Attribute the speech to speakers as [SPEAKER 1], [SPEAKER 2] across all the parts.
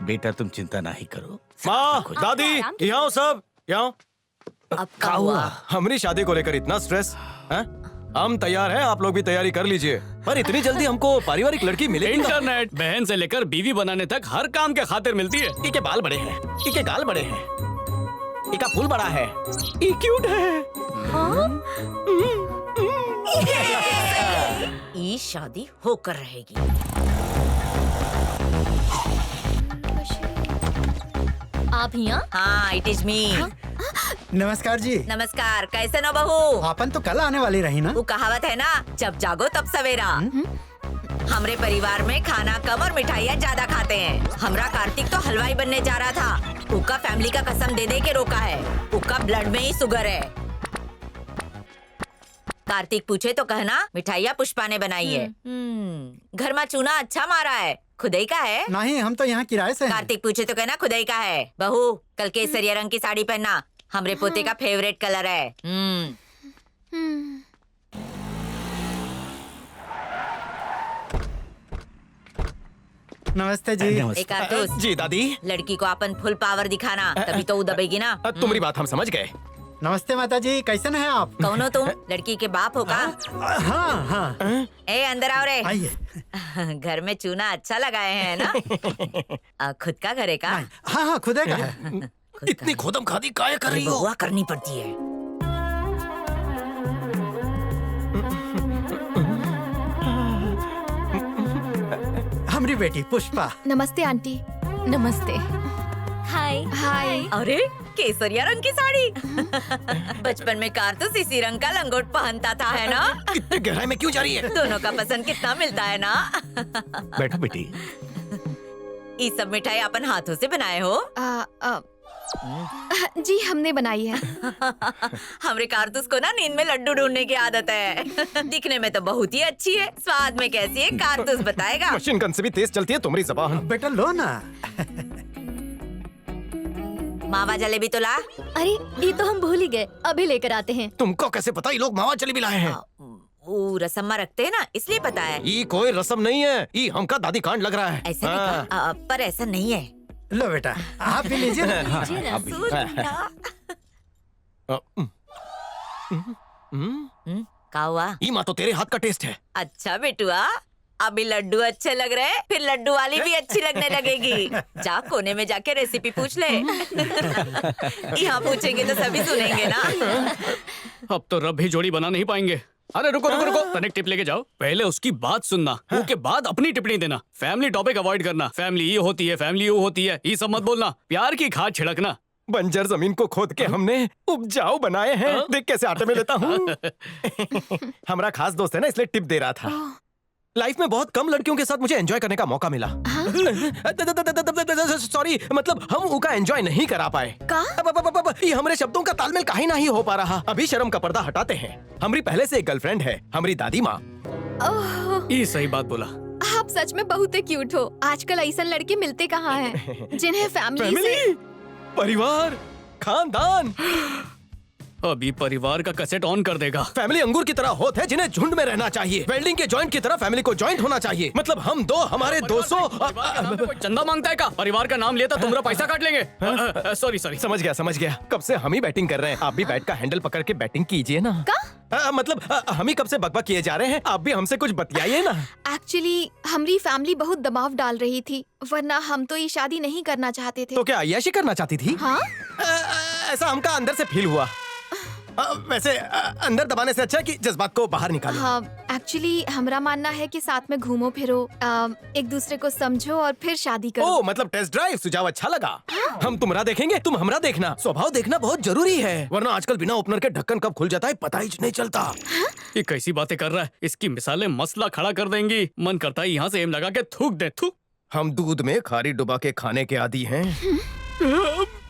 [SPEAKER 1] बेटा तुम चिंता नहीं करो।
[SPEAKER 2] माँ, दादी, यहाँ आओ सब, यहाँ।
[SPEAKER 3] अब क्या हुआ?
[SPEAKER 2] हमारी शादी को लेकर इतना स्ट्रेस है? हम तैयार हैं, आप लोग भी तैयारी कर लीजिए। पर इतनी जल्दी हमको पारिवारिक लड़की मिलेगी?
[SPEAKER 4] इंटरनेट बहन से लेकर बीवी बनाने तक हर काम के खातिर मिलती है।
[SPEAKER 1] इके बाल बड़े हैं, इके गाल बड़े हैं, इका फूल बड़ा है, ई क्यूट है।
[SPEAKER 3] ये शादी होकर रहेगी।
[SPEAKER 5] आप यहाँ?
[SPEAKER 3] हाँ, इट इज मी।
[SPEAKER 6] नमस्कार जी।
[SPEAKER 3] नमस्कार, कैसे न बहू?
[SPEAKER 6] आपन तो कल आने वाली रही ना?
[SPEAKER 3] वो कहावत है ना, जब जागो तब सवेरा। हमरे परिवार में खाना कम और मिठाइयाँ ज्यादा खाते हैं। हमरा कार्तिक तो हलवाई बनने जा रहा था। उसका फैमिली का कसम दे दे के रोका है। उसका ब्लड में ही शुगर है। कार्तिक पूछे तो कहना मिठाइयाँ पुष्पा ने बनाई है। घर में चूना अच्छा मारा है, खुदाई का है?
[SPEAKER 6] नहीं, हम तो यहाँ किराए से हैं।
[SPEAKER 3] कार्तिक पूछे तो कहना खुदाई का है। बहू, कल केसरिया रंग की साड़ी पहनना, हमरे पोते का फेवरेट कलर है।
[SPEAKER 6] नमस्ते जी।
[SPEAKER 3] एक कारतूस,
[SPEAKER 2] जी दादी।
[SPEAKER 3] लड़की को अपन फुल पावर दिखाना, तभी तो वो दबेगी ना।
[SPEAKER 2] तुम्हारी बात हम समझ गए।
[SPEAKER 6] नमस्ते माता जी, कैसन है आप?
[SPEAKER 3] कौन हो तुम? लड़की के बाप हो का?
[SPEAKER 6] हाँ हाँ,
[SPEAKER 3] ए अंदर आओ रे।
[SPEAKER 6] आइए।
[SPEAKER 3] घर में चूना अच्छा लगाए हैं ना? खुद का घर है का?
[SPEAKER 6] हाँ हाँ, खुदे का है।
[SPEAKER 1] इतनी खोदम खादी काहे कर रही हो?
[SPEAKER 3] बहुआ करनी पड़ती है।
[SPEAKER 6] हमारी बेटी पुष्पा।
[SPEAKER 5] नमस्ते आंटी। नमस्ते। हाय हाय।
[SPEAKER 3] अरे केसरिया रंग की साड़ी। बचपन में कारतूस इसी रंग का लंगोट पहनता था, है ना?
[SPEAKER 1] इतनी गहराई में क्यों जा रही है?
[SPEAKER 3] दोनों का पसंद कितना मिलता है ना?
[SPEAKER 1] बैठो बेटी।
[SPEAKER 3] ये सब मिठाई अपन हाथों से बनाए हो?
[SPEAKER 5] जी हमने बनाई है।
[SPEAKER 3] हमरे कारतूस को ना नींद में लड्डू ढूंढने की आदत है। दिखने में तो बहुत ही अच्छी है, स्वाद में कैसी है कारतूस बताएगा।
[SPEAKER 2] मशीन गन से भी तेज चलती है तुम्हारी ज़बान।
[SPEAKER 6] बेटा लो ना।
[SPEAKER 3] मावा जलेबी तो ला।
[SPEAKER 5] अरे ये तो हम भूल ही गए, अभी लेकर आते हैं।
[SPEAKER 1] तुमको कैसे पता ये लोग मावा जलेबी लाए हैं?
[SPEAKER 3] वो रसम्मा रखते हैं ना, इसलिए पता है।
[SPEAKER 2] ये कोई रस्म नहीं है, ये हमका दादी कांड लग रहा है।
[SPEAKER 3] ऐसा नहीं कहा, पर ऐसा नहीं है।
[SPEAKER 6] लो बेटा, आप भी लीजिए ना।
[SPEAKER 3] का हुआ?
[SPEAKER 1] ये माँ तो तेरे हाथ का टेस्ट है।
[SPEAKER 3] अच्छा बेटुआ, अभी लड्डू अच्छे लग रहे, फिर लड्डू वाली भी अच्छी लगने लगेगी। जा कोने में जाके रेसिपी पूछ ले। यहाँ पूछेंगे तो सभी सुनेंगे ना।
[SPEAKER 4] अब तो रब भी जोड़ी बना नहीं पाएंगे। अरे रुको रुको रुको, तनिक टिप लेके जाओ। पहले उसकी बात सुनना, उसके बाद अपनी टिप्पणी देना। फैमिली टॉपिक अवॉइड करना। फैमिली ये होती है, फैमिली वो होती है, ये सब मत बोलना। प्यार की खाद छिड़कना।
[SPEAKER 2] बंजर जमीन को खोद के हमने उपजाऊ बनाए हैं। देख कैसे आटे में लेता हूँ। हमारा खास दोस्त है ना, इसलिए टिप दे रहा था। लाइफ में बहुत कम लड़कियों के साथ मुझे एंजॉय करने का मौका मिला। सॉरी, मतलब हम उनका एंजॉय नहीं करा पाए। ये हमारे शब्दों का तालमेल काहे नहीं हो पा रहा। अभी शर्म का पर्दा हटाते हैं। हमारी पहले से एक गर्लफ्रेंड है, हमारी दादी माँ।
[SPEAKER 4] ये सही बात बोला।
[SPEAKER 5] आप सच में बहुत क्यूट हो। आजकल ऐसा लड़के मिलते कहाँ हैं जिन्हें फैमिली से...
[SPEAKER 2] परिवार, खानदान।
[SPEAKER 4] अभी परिवार का कैसेट ऑन कर देगा।
[SPEAKER 2] फैमिली अंगूर की तरह होते हैं जिन्हें झुंड में रहना चाहिए। वेल्डिंग के जॉइंट की तरह फैमिली को जॉइंट होना चाहिए। मतलब हम दो, हमारे 200।
[SPEAKER 4] चंदा मांगता है का? परिवार का नाम लेता तुम्हारा पैसा काट लेंगे। Sorry sorry.
[SPEAKER 2] समझ गया। कब से हम ही बैटिंग कर रहे हैं, आप भी बैट का हैंडल पकड़ के बैटिंग कीजिए ना। मतलब हम ही कब से बकबक किए जा रहे हैं, आप भी हमसे कुछ बतियाइए ना।
[SPEAKER 5] एक्चुअली हमारी फैमिली बहुत दबाव डाल रही थी, वरना हम तो ये शादी नहीं करना चाहते थे।
[SPEAKER 2] तो क्या अय्याशी करना चाहती थी?
[SPEAKER 5] हाँ?
[SPEAKER 2] ऐसा हमका अंदर से फील हुआ। वैसे अंदर दबाने से अच्छा है कि जज्बात को बाहर निकालो।
[SPEAKER 5] हाँ, एक्चुअली हमारा मानना है कि साथ में घूमो फिरो, एक दूसरे को समझो और फिर शादी करो।
[SPEAKER 2] ओह, मतलब टेस्ट ड्राइव। सुझाव अच्छा लगा। हम तुम्हारा देखेंगे, तुम हमरा देखना। स्वभाव देखना बहुत जरूरी है, वरना आजकल बिना ओपनर के ढक्कन कब खुल जाता है पता ही नहीं चलता।
[SPEAKER 4] ये कैसी बातें कर रहा है? इसकी मिसालें मसला खड़ा कर देंगी। मन करता है यहाँ से एम लगा के थूक दे। थूक।
[SPEAKER 2] हम दूध में खारी डुबा के खाने के आदी हैं।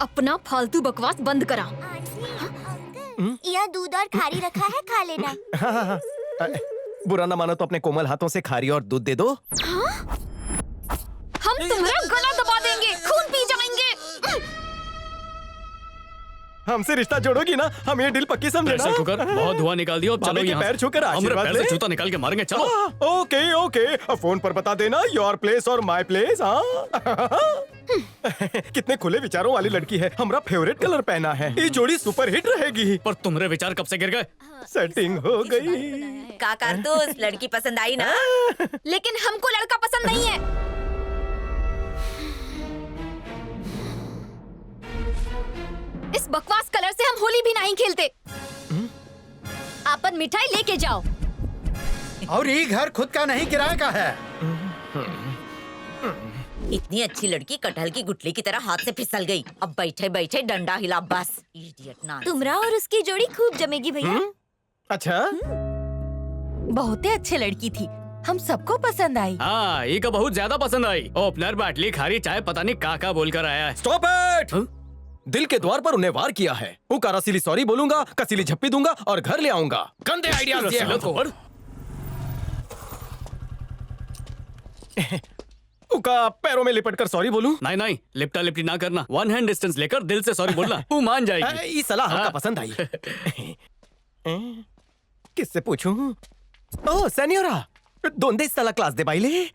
[SPEAKER 5] अपना फालतू बकवास बंद करा।
[SPEAKER 7] यह दूध और खारी रखा है, खा लेना।
[SPEAKER 2] बुरा ना मानो तो अपने कोमल हाथों से खारी और दूध दे दो।
[SPEAKER 5] हम तुम्हारा गला दबा देंगे, खून पी जाएंगे।
[SPEAKER 2] हमसे रिश्ता जोड़ोगी ना, हम ये डील पक्की समझे ना।
[SPEAKER 4] प्रेशर कुकर बहुत धुआं निकाल दिया, अब चलो
[SPEAKER 2] बाबा के
[SPEAKER 4] यहाँ
[SPEAKER 2] पैर
[SPEAKER 4] से।
[SPEAKER 2] छूकर
[SPEAKER 4] हमरे
[SPEAKER 2] आशीर्वाद
[SPEAKER 4] पैर से
[SPEAKER 2] ले।
[SPEAKER 4] जूता निकाल के मारेंगे, चलो।
[SPEAKER 2] ओके ओके, अब फोन पर बता देना योर प्लेस और माय प्लेस। हाँ कितने खुले विचारों वाली लड़की है। हमारा फेवरेट कलर पहना है, ये जोड़ी सुपर हिट रहेगी।
[SPEAKER 4] पर तुम्हारे विचार कब से गिर गए?
[SPEAKER 2] सेटिंग हो गई।
[SPEAKER 3] का कारतूस, लड़की पसंद आई ना?
[SPEAKER 5] लेकिन हमको लड़का पसंद नहीं है। इस बकवास कलर से हम होली भी नहीं खेलते। अपन मिठाई लेके जाओ।
[SPEAKER 6] और ये घर खुद का नहीं, किराए का है।
[SPEAKER 3] इतनी अच्छी लड़की कटहल की गुठली की तरह हाथ से फिसल गई। अब बैठे बैठे डंडा हिला बस। इडियट ना।
[SPEAKER 7] तुमरा और उसकी जोड़ी खूब जमेगी भैया।
[SPEAKER 2] अच्छा,
[SPEAKER 8] बहुते अच्छे लड़की थी, हम सबको पसंद आई।
[SPEAKER 4] हाँ, ये का बहुत ज्यादा पसंद आई। ओपनर, बाटली, खारी चाय, पता नहीं काका बोलकर आया है।
[SPEAKER 2] Stop it. दिल के द्वार पर उन्हें वार किया है। वो कारासिली सॉरी बोलूंगा, कसीली झप्पी दूंगा और घर ले आऊंगा। गंदे आइडियाज दिए
[SPEAKER 4] रसीला
[SPEAKER 2] हमको।
[SPEAKER 4] तोड़।
[SPEAKER 2] उका पैरों में लिपट कर सॉरी बोलूं?
[SPEAKER 4] नहीं नहीं, लिपटा लिपटी ना करना। 1 हैंड डिस्टेंस लेकर दिल से सॉरी बोलना, वो मान जाएगी।
[SPEAKER 2] ये सलाह हमका
[SPEAKER 4] हाँ।
[SPEAKER 2] पसंद आई। किससे पूछूं? ओह सेनियोरा, दोंदे सला क्लास दे बाइले।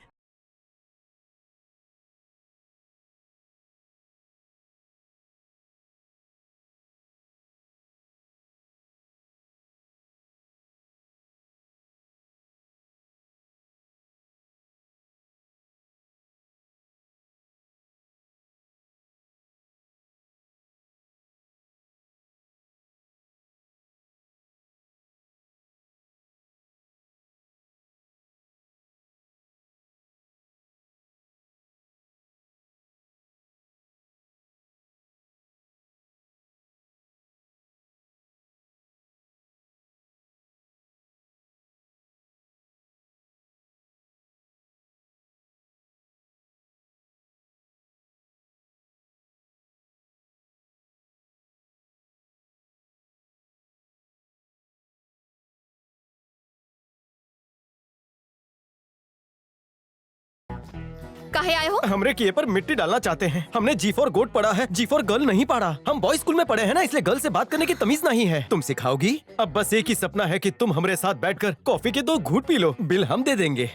[SPEAKER 5] काहे आए हो?
[SPEAKER 2] हमरे किए पर मिट्टी डालना चाहते हैं। हमने जी फॉर गोट पढ़ा है, जी फॉर गर्ल नहीं पढ़ा। हम बॉय स्कूल में पढ़े हैं ना, इसलिए गर्ल से बात करने की तमीज नहीं है। तुम सिखाओगी? अब बस एक ही सपना है कि तुम हमारे साथ बैठकर कॉफी के 2 घूंट पी लो, बिल हम दे देंगे।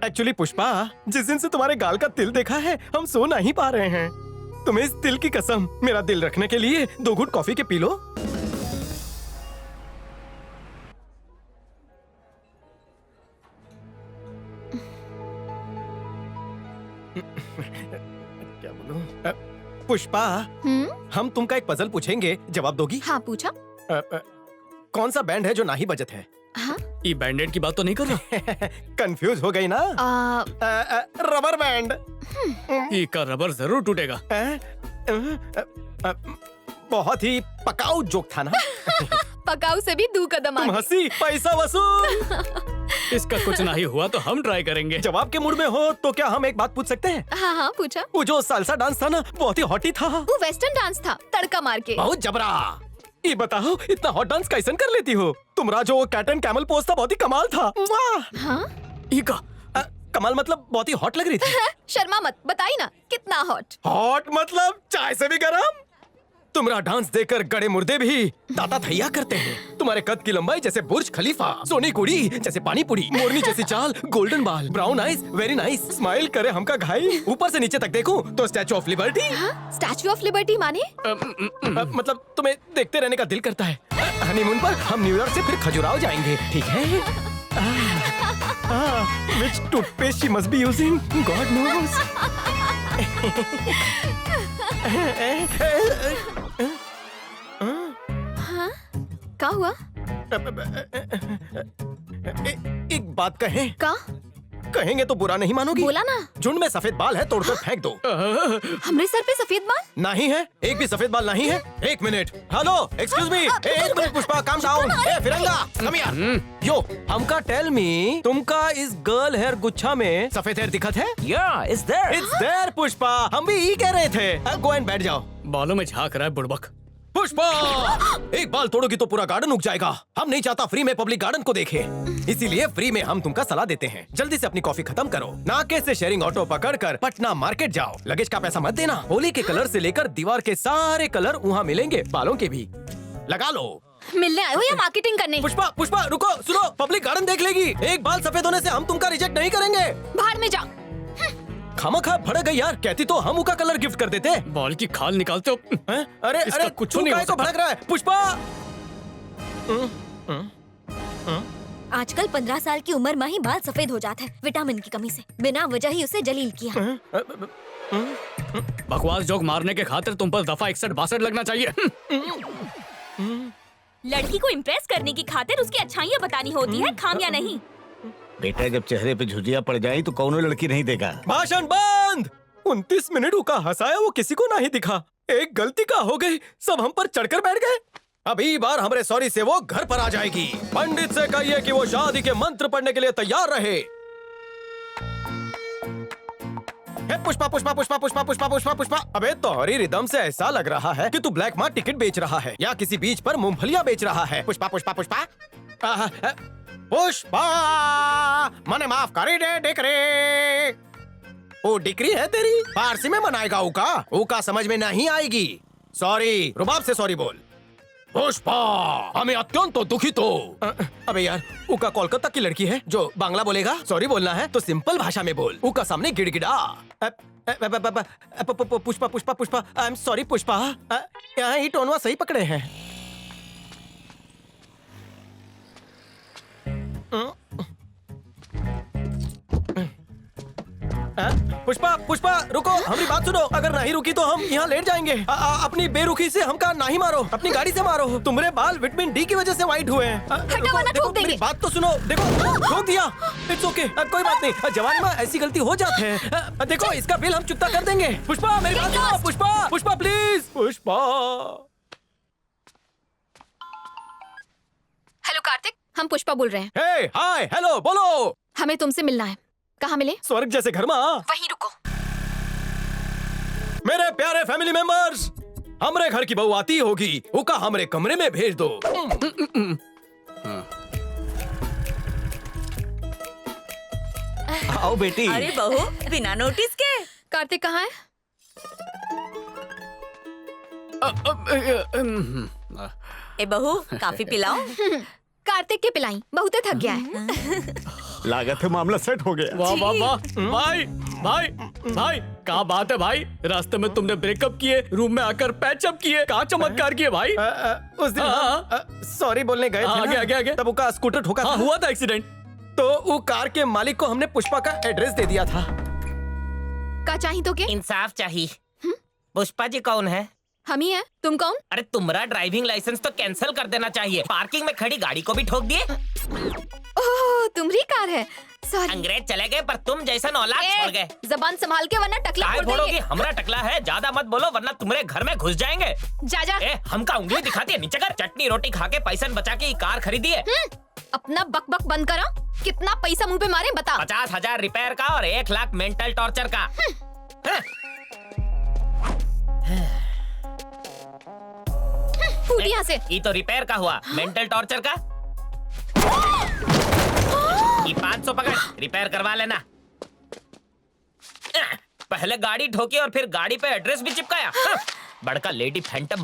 [SPEAKER 2] एक्चुअली पुष्पा, जिस दिन से तुम्हारे गाल का तिल देखा है, हम सो नहीं पा रहे हैं। तुम्हें इस तिल की कसम, मेरा दिल रखने के लिए 2 घूंट कॉफी के पी लो। क्या बोलूं? पुष्पा, हम तुमका एक पजल पूछेंगे, जवाब दोगी?
[SPEAKER 5] हाँ पूछा।
[SPEAKER 2] कौन सा बैंड है जो ना ही बजत है?
[SPEAKER 5] हाँ?
[SPEAKER 4] ये बैंडेड की बात तो नहीं कर रहा।
[SPEAKER 2] कंफ्यूज हो गई ना? Rubber band.
[SPEAKER 4] ये का रबर जरूर टूटेगा।
[SPEAKER 2] बहुत ही पकाऊ जोक था ना?
[SPEAKER 5] पकाऊ से भी 2 कदम
[SPEAKER 2] तुम
[SPEAKER 5] आगे।
[SPEAKER 2] हंसी, पैसा वसूल।
[SPEAKER 4] इसका कुछ नहीं हुआ तो हम ट्राई करेंगे।
[SPEAKER 2] जवाब के मूड में हो तो क्या हम एक बात पूछ सकते हैं?
[SPEAKER 5] हाँ हाँ पूछा।
[SPEAKER 2] वो जो सालसा डांस था ना, बहुत ही हॉटी था।
[SPEAKER 5] वो वेस्टर्न डांस था, तड़का मार के।
[SPEAKER 2] बहुत जबरा। ये बताओ, इतना हॉट डांस कैसन कर लेती हो? तुम्हारा जो कैट एंड कैमल पोज था, बहुत ही कमाल था। वाह!
[SPEAKER 5] हाँ?
[SPEAKER 4] ये का
[SPEAKER 2] कमाल मतलब बहुत ही हॉट लग रही थी।
[SPEAKER 5] शर्मा मत, बताई ना कितना हॉट।
[SPEAKER 2] हॉट मतलब चाय से भी गरम। तुम्हारा डांस देखकर गड़े मुर्दे भी दाता थैया करते हैं। तुम्हारे कद की लंबाई जैसे बुर्ज खलीफा, सोनी कुड़ी जैसे पानी पुरी, मोरनी जैसी चाल, गोल्डन बाल, brown eyes, very nice. Smile करे हमका घाई। ऊपर से नीचे तक देखूं तो statue of liberty.
[SPEAKER 5] Statue of liberty माने?
[SPEAKER 2] मतलब तुम्हें देखते रहने का दिल करता है। हनीमून पर हम न्यूयॉर्क से फिर खजुराहो जाएंगे, ठीक है? Which toothpaste she must be using? God knows.
[SPEAKER 5] हाँ? क्या हुआ?
[SPEAKER 2] एक बात कहें?
[SPEAKER 5] का?
[SPEAKER 2] कहेंगे तो बुरा नहीं मानोगी?
[SPEAKER 5] बोला ना।
[SPEAKER 2] झुंड में सफेद बाल है, तोड़कर फेंक दो।
[SPEAKER 5] हमरे सर पे सफेद बाल?
[SPEAKER 2] नहीं है, एक भी सफेद बाल नहीं है। 1 minute. Hello, excuse me. 1 minute Pushpa, calm down. A फिरंगा, come here. यो, हमका टेल मी, तुमका इस गर्ल हेयर गुच्छा में सफेद हेयर दिखत है?
[SPEAKER 1] Yeah, it's there.
[SPEAKER 2] It's there Pushpa, हम भी यही कह रहे थे। गो एंड बैठ जाओ।
[SPEAKER 4] बालों में झांक रहा है बुड़बक।
[SPEAKER 2] पुष्पा, एक बाल तोड़ोगी तो पूरा गार्डन उग जाएगा। हम नहीं चाहता फ्री में पब्लिक गार्डन को देखे, इसीलिए फ्री में हम तुमका सलाह देते हैं, जल्दी से अपनी कॉफी खत्म करो। नाके से शेयरिंग ऑटो पकड़कर पटना मार्केट जाओ। लगेज का पैसा मत देना। होली के कलर से लेकर दीवार के सारे कलर वहाँ मिलेंगे, बालों के भी। लगा लो।
[SPEAKER 5] मिलने आए हो या मार्केटिंग करने?
[SPEAKER 2] पुष्पा पुष्पा रुको, सुनो, पब्लिक गार्डन देख लेगी। एक बाल सफेद होने से हम तुमका रिजेक्ट नहीं करेंगे।
[SPEAKER 5] बाहर में जाओ।
[SPEAKER 2] खामखा भड़क गई यार, कहती तो हम उका कलर गिफ्ट कर देते।
[SPEAKER 4] बाल की खाल निकालते हो।
[SPEAKER 2] हैं? अरे
[SPEAKER 4] इसका
[SPEAKER 2] अरे
[SPEAKER 4] कुछ
[SPEAKER 2] तू
[SPEAKER 4] नहीं हो
[SPEAKER 2] काहे को
[SPEAKER 4] सकता।
[SPEAKER 2] भड़क रहा है पुष्पा?
[SPEAKER 7] आजकल 15 साल की उम्र में ही बाल सफेद हो जाता है, विटामिन की कमी से। बिना वजह ही उसे जलील किया।
[SPEAKER 4] बकवास जोक मारने के खातिर तुम पर दफा 61-62 लगना चाहिए।
[SPEAKER 9] लड़की को इम्प्रेस करने की खातिर उसकी अच्छाइयाँ बतानी होती है, खामियां नहीं।
[SPEAKER 10] बेटा जब चेहरे पे झुर्रियाँ पड़ जाए तो कौनो लड़की नहीं देगा।
[SPEAKER 2] भाषण बंद। 29 मिनट उका हंसाया वो किसी को नहीं दिखा। एक गलती का हो गई, सब हम पर चढ़कर बैठ गए। अभी बार हमारे सॉरी से वो घर पर आ जाएगी। पंडित से कहिए कि वो शादी के मंत्र पढ़ने के लिए तैयार रहे। हे पुष्पा पुष्पा पुष्पा पुष्पा पुष्पा पुष्पा पुष्पा। अबे तोहरी रिदम से ऐसा लग रहा है कि तू ब्लैक मार्क टिकट बेच रहा है या किसी बीच पर मूंगफलियां बेच रहा है। पुष्पा पुष्पा पुष्पा पुष्पा, मने माफ करी दे डिकरी। वो डिक्री है तेरी, फारसी में मनाएगा उका। उका समझ में नहीं आएगी। सॉरी, रुबाब से सॉरी बोल। पुष्पा, हमें अत्यंत तो दुखित हो। अबे यार, उका कोलकाता की लड़की है जो बांग्ला बोलेगा। सॉरी बोलना है तो सिंपल भाषा में बोल। उका सामने गिड़गिड़ा। Pushpa Pushpa Pushpa, I am sorry Pushpa. यहाँ ही टोनवा सही पकड़े हैं। पुष्पा पुष्पा रुको, हमारी बात सुनो। अगर नहीं रुकी तो हम यहाँ लेट जाएंगे। अपनी बेरुखी से हमका नहीं मारो, अपनी गाड़ी से मारो। तुम्हारे बाल विटामिन डी की वजह से व्हाइट हुए हैं। देखो, मेरी बात तो सुनो। देखो, ठोक दिया। इट्स ओके, कोई बात नहीं। जवानी में ऐसी गलती हो जाती है। देखो, इसका बिल हम चुकता कर देंगे। पुष्पा मेरी बात सुनो। पुष्पा पुष्पा प्लीज पुष्पा।
[SPEAKER 5] हेलो कार्तिक, हम पुष्पा बोल रहे हैं।
[SPEAKER 2] हे हाय हेलो बोलो।
[SPEAKER 5] हमें तुमसे मिलना है। कहाँ मिले?
[SPEAKER 2] स्वर्ग जैसे घर में।
[SPEAKER 5] वहीं रुको।
[SPEAKER 2] मेरे प्यारे फैमिली मेंबर्स, हमरे घर की बहू आती होगी, उका हमरे कमरे में भेज दो।
[SPEAKER 10] आओ बेटी।
[SPEAKER 3] अरे बहू, बिना नोटिस के।
[SPEAKER 5] कार्तिक कहाँ है?
[SPEAKER 3] ए बहू, काफी पिलाओ।
[SPEAKER 5] कार्तिक के पिलाई, बहुत थक गया है।
[SPEAKER 10] लागत है मामला सेट हो गया।
[SPEAKER 4] वाह वाह वाह, भाई भाई भाई, क्या बात है भाई। रास्ते में तुमने ब्रेकअप किए, रूम में आकर पैचअप किए, क्या चमत्कार किए भाई।
[SPEAKER 2] उस दिन सॉरी बोलने गए थे
[SPEAKER 4] आगे
[SPEAKER 2] ना,
[SPEAKER 4] आगे आगे।
[SPEAKER 2] तब उका स्कूटर ठोका
[SPEAKER 4] हाँ,
[SPEAKER 2] था।
[SPEAKER 4] हुआ था एक्सीडेंट।
[SPEAKER 2] तो वो कार के मालिक को हमने पुष्पा का एड्रेस दे दिया था।
[SPEAKER 5] का चाहिए तो के?
[SPEAKER 11] इंसाफ चाहिए। पुष्पा जी कौन है?
[SPEAKER 5] हम ही है। तुम कौन?
[SPEAKER 11] अरे तुम्हारा ड्राइविंग लाइसेंस तो कैंसिल कर देना चाहिए। पार्किंग में खड़ी गाड़ी को भी ठोक दिए।
[SPEAKER 5] ओह, तुम्हारी कार है। सॉरी।
[SPEAKER 11] अंग्रेज चले गए पर तुम जैसा औलाद छोड़ गए।
[SPEAKER 5] जबान संभाल के वरना टकला
[SPEAKER 11] काय
[SPEAKER 5] फोड़
[SPEAKER 11] बोलोगी?
[SPEAKER 5] देंगे।
[SPEAKER 11] हमरा टकला है, ज्यादा मत बोलो वरना तुम्हारे घर में घुस जाएंगे।
[SPEAKER 5] जा जा।
[SPEAKER 11] हमका उंगली दिखाती है, नीचे कर। चटनी रोटी खा के पैसा बचा के कार खरीदी है।
[SPEAKER 5] अपना बक बक बंद करा। कितना पैसा मुंह पे मारे बता।
[SPEAKER 11] 50,000 रिपेयर का और 1 लाख मेंटल टॉर्चर का।
[SPEAKER 5] फूट यहाँ से।
[SPEAKER 11] ये तो रिपेयर का हुआ, मेंटल टॉर्चर का। ये 500 पकड़, रिपेयर करवा लेना। पहले गाड़ी ठोकी और फिर गाड़ी पे एड्रेस भी चिपकाया। बड़का लेडी फैंटम